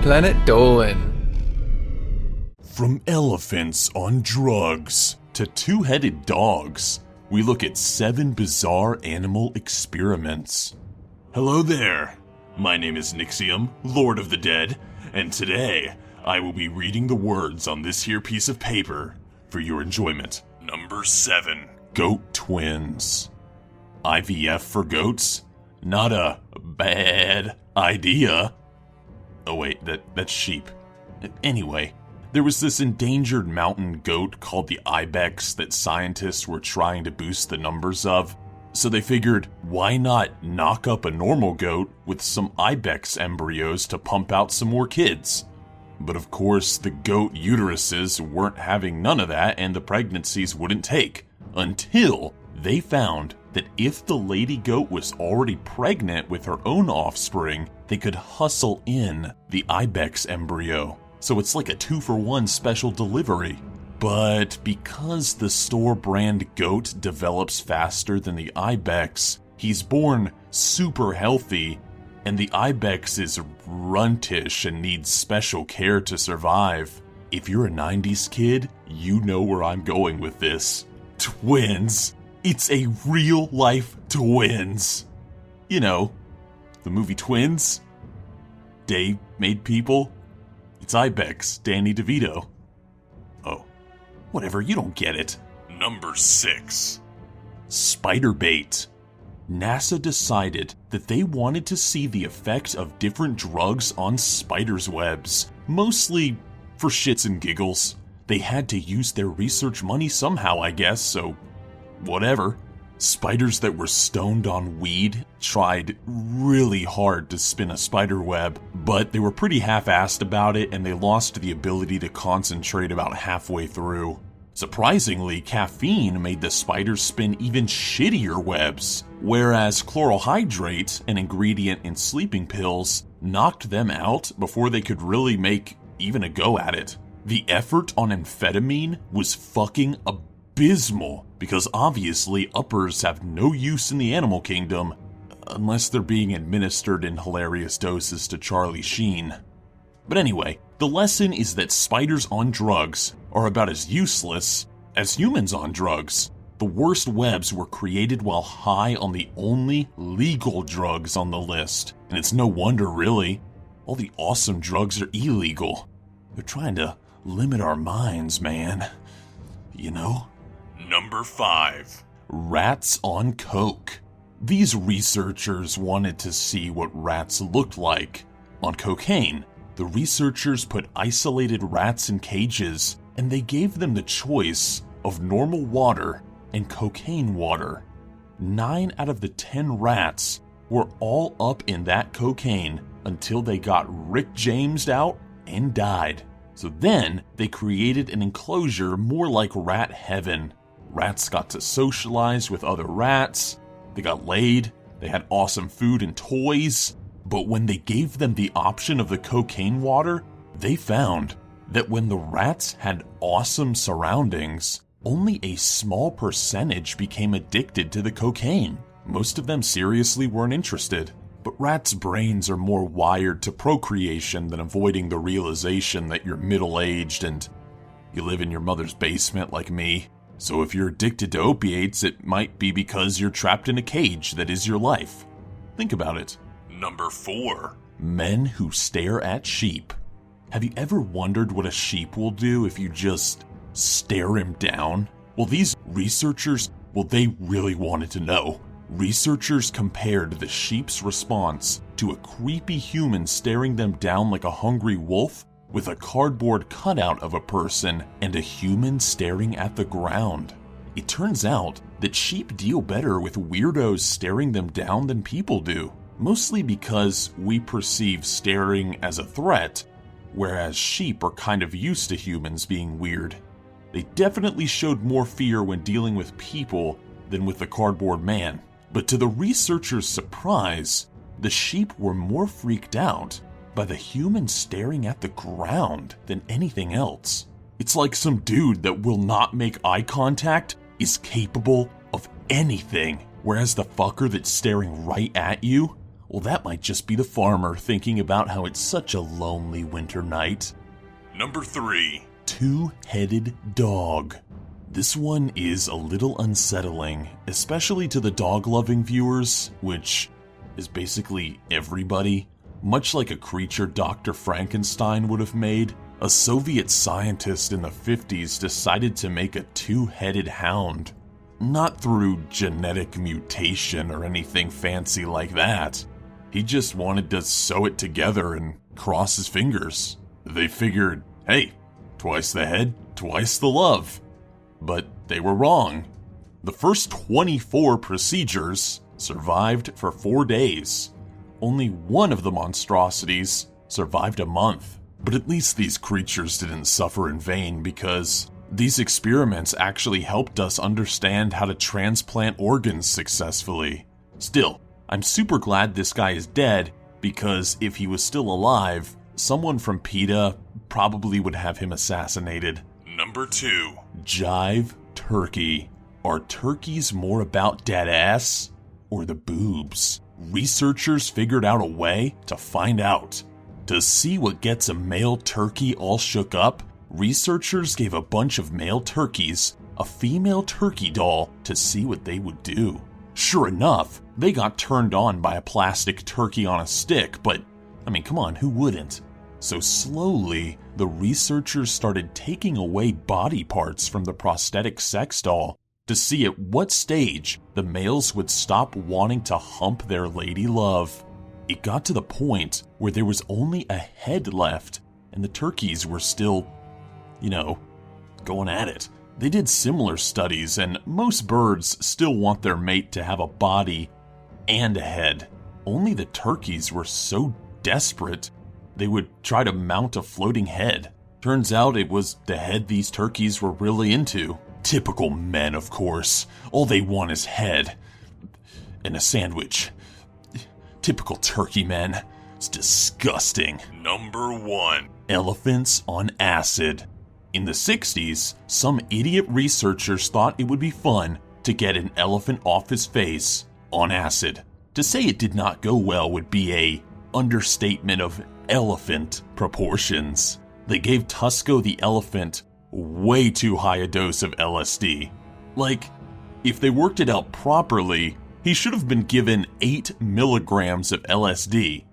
Planet Dolan. From elephants on drugs to two-headed dogs, we look at 7 bizarre animal experiments. Hello there, my name is Nixium, Lord of the Dead, and today I will be reading the words on this here piece of paper for your enjoyment. Number 7, goat twins. IVF for goats? Not a bad idea. Oh wait, that's sheep. Anyway, there was this endangered mountain goat called the ibex that scientists were trying to boost the numbers of, so they figured, why not knock up a normal goat with some ibex embryos to pump out some more kids? But of course, the goat uteruses weren't having none of that and the pregnancies wouldn't take, until they found that if the lady goat was already pregnant with her own offspring, they could hustle in the ibex embryo. So it's like a 2-for-1 special delivery. But because the store brand goat develops faster than the ibex, he's born super healthy, and the ibex is runtish and needs special care to survive. If you're a 90s kid, you know where I'm going with this. Twins. It's a real-life twins. You know, the movie Twins. They made people. It's Ibex, Danny DeVito. Oh, whatever, you don't get it. Number 6. Spider bait. NASA decided that they wanted to see the effect of different drugs on spiders' webs, mostly for shits and giggles. They had to use their research money somehow, I guess, so whatever. Spiders that were stoned on weed tried really hard to spin a spider web, but they were pretty half-assed about it and they lost the ability to concentrate about halfway through. Surprisingly, caffeine made the spiders spin even shittier webs, whereas chlorohydrate, an ingredient in sleeping pills, knocked them out before they could really make even a go at it. The effort on amphetamine was fucking abysmal, because obviously uppers have no use in the animal kingdom, unless they're being administered in hilarious doses to Charlie Sheen. But anyway, the lesson is that spiders on drugs are about as useless as humans on drugs. The worst webs were created while high on the only legal drugs on the list, and it's no wonder really. All the awesome drugs are illegal. They're trying to limit our minds, man. You know? Number 5. Rats on coke. These researchers wanted to see what rats looked like on cocaine. The researchers put isolated rats in cages, and they gave them the choice of normal water and cocaine water. 9 out of the 10 rats were all up in that cocaine until they got Rick James'd out and died. So then they created an enclosure more like rat heaven. Rats got to socialize with other rats, they got laid, they had awesome food and toys, but when they gave them the option of the cocaine water, they found that when the rats had awesome surroundings, only a small percentage became addicted to the cocaine. Most of them seriously weren't interested. But rats' brains are more wired to procreation than avoiding the realization that you're middle-aged and you live in your mother's basement like me. So if you're addicted to opiates, it might be because you're trapped in a cage that is your life. Think about it. Number 4. Men who stare at sheep. Have you ever wondered what a sheep will do if you just stare him down? Well, these researchers, they really wanted to know. Researchers compared the sheep's response to a creepy human staring them down like a hungry wolf with a cardboard cutout of a person and a human staring at the ground. It turns out that sheep deal better with weirdos staring them down than people do, mostly because we perceive staring as a threat, whereas sheep are kind of used to humans being weird. They definitely showed more fear when dealing with people than with the cardboard man. But to the researchers' surprise, the sheep were more freaked out by the human staring at the ground than anything else. It's like some dude that will not make eye contact is capable of anything, whereas the fucker that's staring right at you, Well, that might just be the farmer thinking about how it's such a lonely winter night. Number 3. Two-headed dog. This one is a little unsettling, especially to the dog-loving viewers, which is basically everybody. Much like a creature Dr. Frankenstein would have made, a Soviet scientist in the 50s decided to make a two-headed hound. Not through genetic mutation or anything fancy like that. He just wanted to sew it together and cross his fingers. They figured, hey, twice the head, twice the love. But they were wrong. The first 24 procedures survived for 4 days. Only one of the monstrosities survived a month. But at least these creatures didn't suffer in vain, because these experiments actually helped us understand how to transplant organs successfully. Still, I'm super glad this guy is dead, because if he was still alive, someone from PETA probably would have him assassinated. Number 2. Jive Turkey. Are turkeys more about dead ass or the boobs? Researchers figured out a way to find out. To see what gets a male turkey all shook up, researchers gave a bunch of male turkeys a female turkey doll to see what they would do. Sure enough, they got turned on by a plastic turkey on a stick, but, I mean, come on, who wouldn't? So slowly, the researchers started taking away body parts from the prosthetic sex doll to see at what stage the males would stop wanting to hump their lady love. It got to the point where there was only a head left, and the turkeys were still, going at it. They did similar studies, and most birds still want their mate to have a body and a head. Only the turkeys were so desperate, they would try to mount a floating head. Turns out it was the head these turkeys were really into. Typical men, of course. All they want is head. And a sandwich. Typical turkey men. It's disgusting. Number 1. Elephants on acid. In the 60s, some idiot researchers thought it would be fun to get an elephant off his face on acid. To say it did not go well would be a understatement of elephant proportions. They gave Tusco the elephant way too high a dose of LSD. Like, if they worked it out properly, he should have been given 8 milligrams of LSD,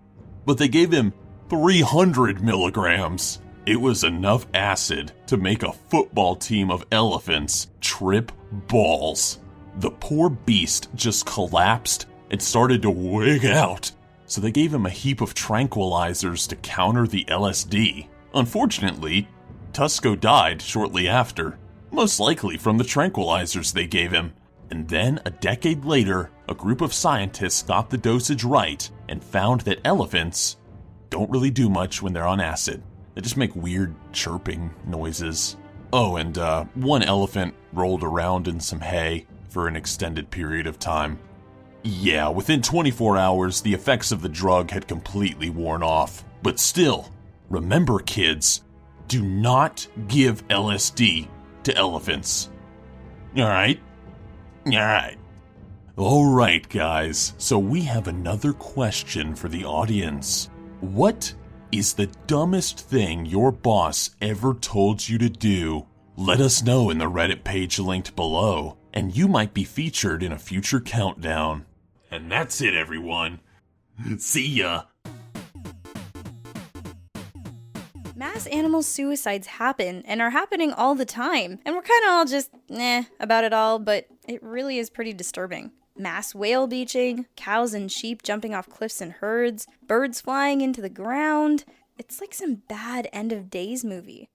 but they gave him 300 milligrams. It was enough acid to make a football team of elephants trip balls. The poor beast just collapsed and started to wig out, so they gave him a heap of tranquilizers to counter the LSD. Unfortunately, Tusco died shortly after, most likely from the tranquilizers they gave him. And then, a decade later, a group of scientists got the dosage right and found that elephants don't really do much when they're on acid. They just make weird chirping noises. Oh, and one elephant rolled around in some hay for an extended period of time. Yeah, within 24 hours, the effects of the drug had completely worn off. But still, remember kids, do not give LSD to elephants. Alright? Alright. Alright, guys, so we have another question for the audience. What is the dumbest thing your boss ever told you to do? Let us know in the Reddit page linked below, and you might be featured in a future countdown. And that's it, everyone. See ya! Mass animal suicides happen, and are happening all the time, and we're kinda all just, about it all, but it really is pretty disturbing. Mass whale beaching, cows and sheep jumping off cliffs in herds, birds flying into the ground. It's like some bad end of days movie.